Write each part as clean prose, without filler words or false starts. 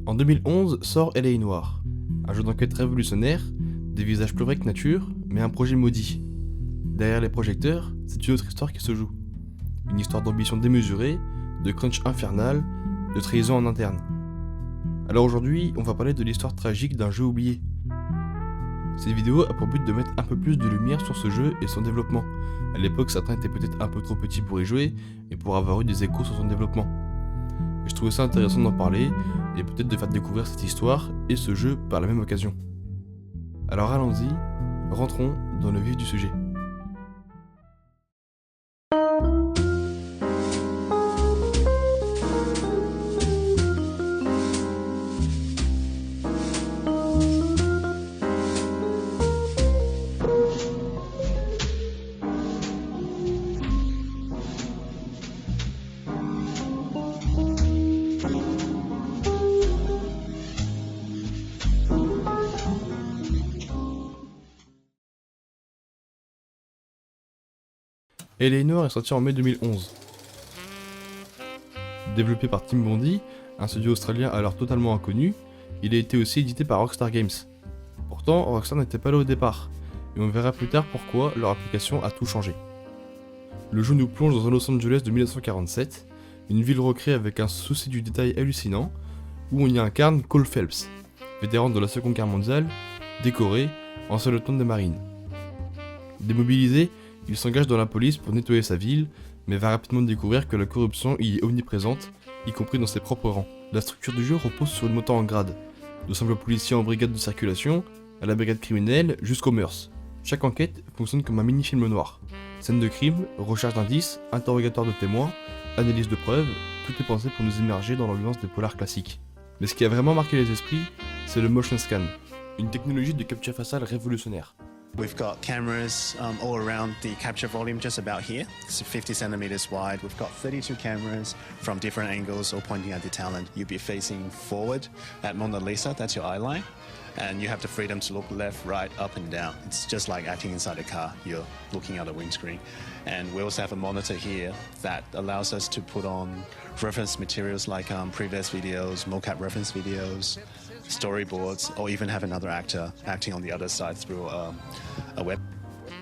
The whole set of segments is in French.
En 2011 sort LA Noire, un jeu d'enquête révolutionnaire, des visages plus vrais que nature, mais un projet maudit. Derrière les projecteurs, c'est une autre histoire qui se joue. Une histoire d'ambition démesurée, de crunch infernal, de trahison en interne. Alors aujourd'hui, on va parler de l'histoire tragique d'un jeu oublié. Cette vidéo a pour but de mettre un peu plus de lumière sur ce jeu et son développement. À l'époque, certains étaient peut-être un peu trop petits pour y jouer et pour avoir eu des échos sur son développement. Et je trouvais ça intéressant d'en parler et peut-être de faire découvrir cette histoire et ce jeu par la même occasion. Alors allons-y, rentrons dans le vif du sujet. LA Noire est sorti en mai 2011. Développé par Team Bondi, un studio australien alors totalement inconnu, il a été aussi édité par Rockstar Games. Pourtant, Rockstar n'était pas là au départ, et on verra plus tard pourquoi leur application a tout changé. Le jeu nous plonge dans un Los Angeles de 1947, une ville recréée avec un souci du détail hallucinant, où on y incarne Cole Phelps, vétéran de la Seconde Guerre mondiale, décoré, ancien lieutenant des marines. Démobilisé, il s'engage dans la police pour nettoyer sa ville, mais va rapidement découvrir que la corruption y est omniprésente, y compris dans ses propres rangs. La structure du jeu repose sur une montée en grade, de simples policiers en brigade de circulation, à la brigade criminelle, jusqu'aux mœurs. Chaque enquête fonctionne comme un mini-film noir. Scène de crime, recherche d'indices, interrogatoire de témoins, analyse de preuves, tout est pensé pour nous immerger dans l'ambiance des polars classiques. Mais ce qui a vraiment marqué les esprits, c'est le motion scan, une technologie de capture faciale révolutionnaire. We've got cameras all around the capture volume just about here. It's 50 centimeters wide. We've got 32 cameras from different angles all pointing at the talent. You'll be facing forward at Mona Lisa, that's your eye line. And you have the freedom to look left, right, up and down. It's just like acting inside a car. You're looking at a windscreen. And we also have a monitor here that allows us to put on reference materials like previous videos, mocap reference videos, storyboards, or even have another actor acting on the other side through a web.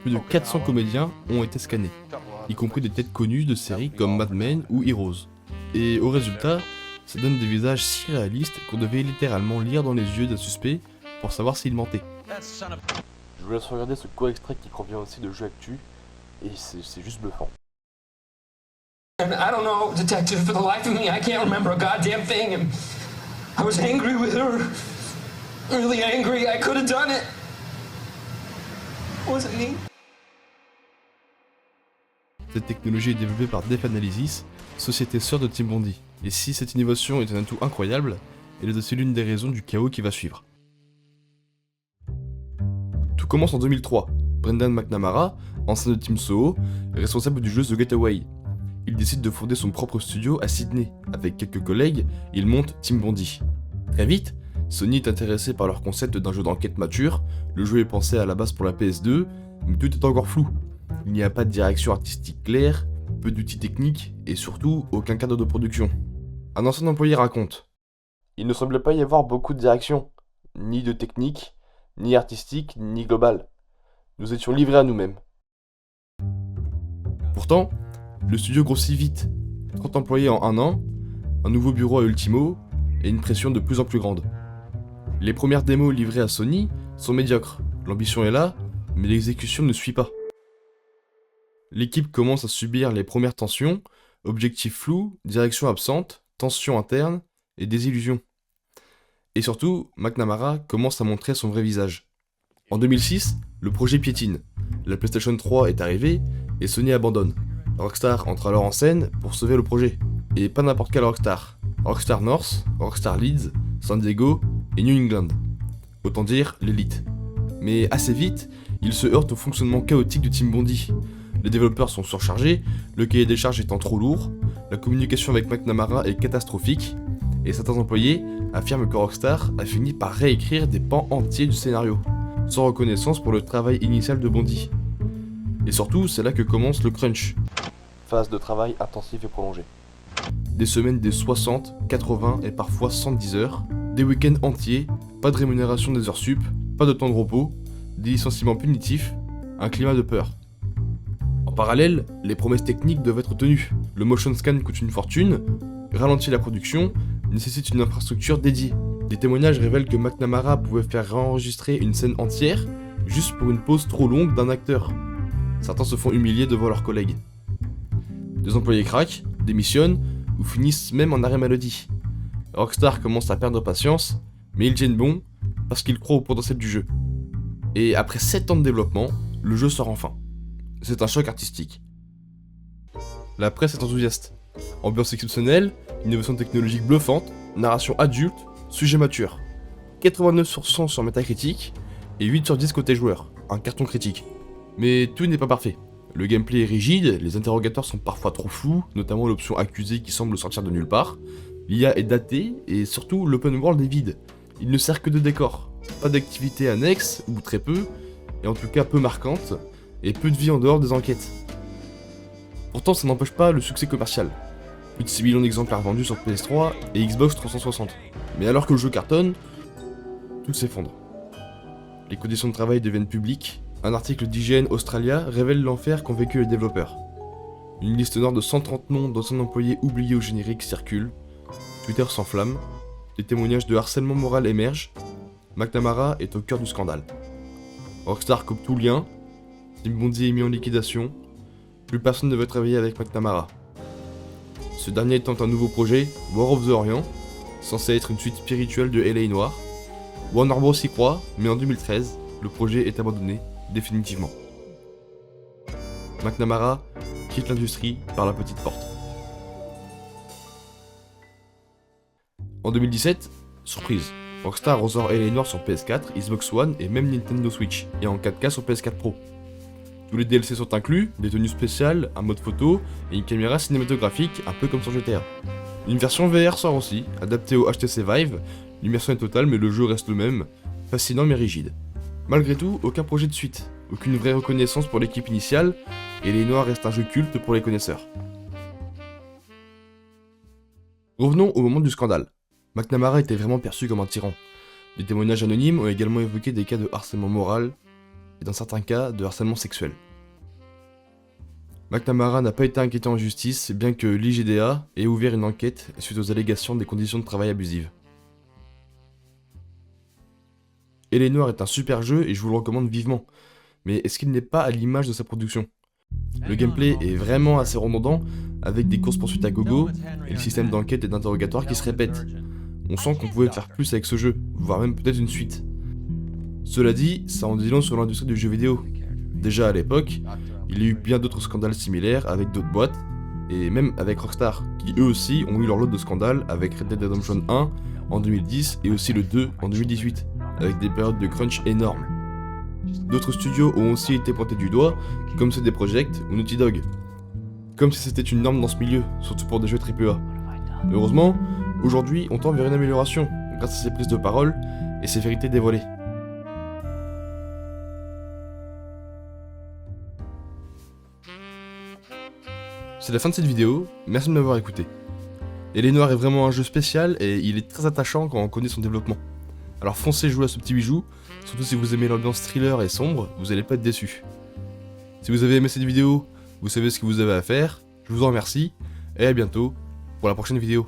Plus de 400 comédiens ont été scannés, y compris des têtes connues de séries comme Mad Men ou Heroes. Et au résultat, ça donne des visages si réalistes qu'on devait littéralement lire dans les yeux d'un suspect pour savoir s'il mentait. Je vous laisse regarder ce court extrait qui provient aussi de Jeux Actu, et c'est juste bluffant. I don't know, detective, for the life of me, I can't remember a goddamn thing. And I was angry with her. Really angry. I could have done it. It wasn't me. Cette technologie est développée par Def Analysis, société sœur de Team Bondi. Et si cette innovation est un atout incroyable, elle est aussi l'une des raisons du chaos qui va suivre. Tout commence en 2003. Brendan McNamara, ancien de Team Soho, est responsable du jeu The Getaway. Il décide de fonder son propre studio à Sydney. Avec quelques collègues, il monte Team Bondi. Très vite, Sony est intéressé par leur concept d'un jeu d'enquête mature, le jeu est pensé à la base pour la PS2, mais tout est encore flou. Il n'y a pas de direction artistique claire, peu d'outils techniques et surtout aucun cadre de production. Un ancien employé raconte: il ne semblait pas y avoir beaucoup de direction, ni de technique, ni artistique, ni globale. Nous étions livrés à nous-mêmes. Pourtant, le studio grossit vite. 30 employés en un an, un nouveau bureau à Ultimo et une pression de plus en plus grande. Les premières démos livrées à Sony sont médiocres. L'ambition est là, mais l'exécution ne suit pas. L'équipe commence à subir les premières tensions, objectifs flous, direction absente, tensions internes et désillusions. Et surtout, McNamara commence à montrer son vrai visage. En 2006, le projet piétine. La PlayStation 3 est arrivée et Sony abandonne. Rockstar entre alors en scène pour sauver le projet. Et pas n'importe quel Rockstar. Rockstar North, Rockstar Leeds, San Diego et New England. Autant dire l'élite. Mais assez vite, il se heurte au fonctionnement chaotique du Team Bondi. Les développeurs sont surchargés, le cahier des charges étant trop lourd, la communication avec McNamara est catastrophique, et certains employés affirment que Rockstar a fini par réécrire des pans entiers du scénario, sans reconnaissance pour le travail initial de Bondi. Et surtout, c'est là que commence le crunch. Phase de travail intensif et prolongée. Des semaines des 60, 80 et parfois 110 heures, Des week-ends entiers, pas de rémunération des heures sup, pas de temps de repos, des licenciements punitifs, un climat de peur. En parallèle, les promesses techniques doivent être tenues. Le motion scan coûte une fortune, ralentit la production, nécessite une infrastructure dédiée. Des témoignages révèlent que McNamara pouvait faire réenregistrer une scène entière juste pour une pause trop longue d'un acteur. Certains se font humilier devant leurs collègues. Des employés craquent, démissionnent ou finissent même en arrêt maladie. Rockstar commence à perdre patience, mais ils tiennent bon parce qu'ils croient au potentiel du jeu. Et après 7 ans de développement, le jeu sort enfin. C'est un choc artistique. La presse est enthousiaste. Ambiance exceptionnelle, innovation technologique bluffante, narration adulte, sujet mature. 89% sur Metacritic et 8 sur 10 côté joueur, un carton critique. Mais tout n'est pas parfait. Le gameplay est rigide, les interrogatoires sont parfois trop flous, notamment l'option accusé qui semble sortir de nulle part. L'IA est datée et surtout l'open world est vide. Il ne sert que de décor. Pas d'activité annexe, ou très peu, et en tout cas peu marquante, et peu de vie en dehors des enquêtes. Pourtant ça n'empêche pas le succès commercial. Plus de 6 millions d'exemplaires vendus sur PS3 et Xbox 360. Mais alors que le jeu cartonne, tout s'effondre. Les conditions de travail deviennent publiques. Un article d'IGN Australia révèle l'enfer qu'ont vécu les développeurs. Une liste noire de 130 noms d'anciens employés oubliés au générique circule. Twitter s'enflamme. Des témoignages de harcèlement moral émergent. McNamara est au cœur du scandale. Rockstar coupe tout lien. Tim Bondy est mis en liquidation. Plus personne ne veut travailler avec McNamara. Ce dernier tente un nouveau projet, War of the Orient, censé être une suite spirituelle de L.A. Noire. Warner Bros y croit, mais en 2013, le projet est abandonné, définitivement. McNamara quitte l'industrie par la petite porte. En 2017, surprise, Rockstar ressort L.A. Noire sur PS4, Xbox One et même Nintendo Switch, et en 4K sur PS4 Pro. Tous les DLC sont inclus, des tenues spéciales, un mode photo et une caméra cinématographique un peu comme sur GTA. Une version VR sort aussi, adaptée au HTC Vive, l'immersion est totale mais le jeu reste le même, fascinant mais rigide. Malgré tout, aucun projet de suite, aucune vraie reconnaissance pour l'équipe initiale, et Les Noirs reste un jeu culte pour les connaisseurs. Revenons au moment du scandale. McNamara était vraiment perçu comme un tyran. Des témoignages anonymes ont également évoqué des cas de harcèlement moral, et dans certains cas de harcèlement sexuel. McNamara n'a pas été inquiété en justice, bien que l'IGDA ait ouvert une enquête suite aux allégations des conditions de travail abusives. L.A. Noire est un super jeu et je vous le recommande vivement, mais est-ce qu'il n'est pas à l'image de sa production ? Le gameplay est vraiment assez redondant, avec des courses-poursuites à gogo, et le système d'enquête et d'interrogatoire qui se répète. On sent qu'on pouvait faire plus avec ce jeu, voire même peut-être une suite. Cela dit, ça en dit long sur l'industrie du jeu vidéo. Déjà à l'époque, il y a eu bien d'autres scandales similaires avec d'autres boîtes, et même avec Rockstar, qui eux aussi ont eu leur lot de scandales avec Red Dead Redemption 1 en 2010 et aussi le 2 en 2018, avec des périodes de crunch énormes. D'autres studios ont aussi été pointés du doigt, comme CD Projekt ou Naughty Dog. Comme si c'était une norme dans ce milieu, surtout pour des jeux AAA. Heureusement, aujourd'hui on tend vers une amélioration, grâce à ces prises de parole et ces vérités dévoilées. C'est la fin de cette vidéo, merci de m'avoir écouté. L.A. Noire est vraiment un jeu spécial et il est très attachant quand on connaît son développement. Alors foncez jouer à ce petit bijou, surtout si vous aimez l'ambiance thriller et sombre, vous allez pas être déçus. Si vous avez aimé cette vidéo, vous savez ce que vous avez à faire, je vous en remercie, et à bientôt pour la prochaine vidéo.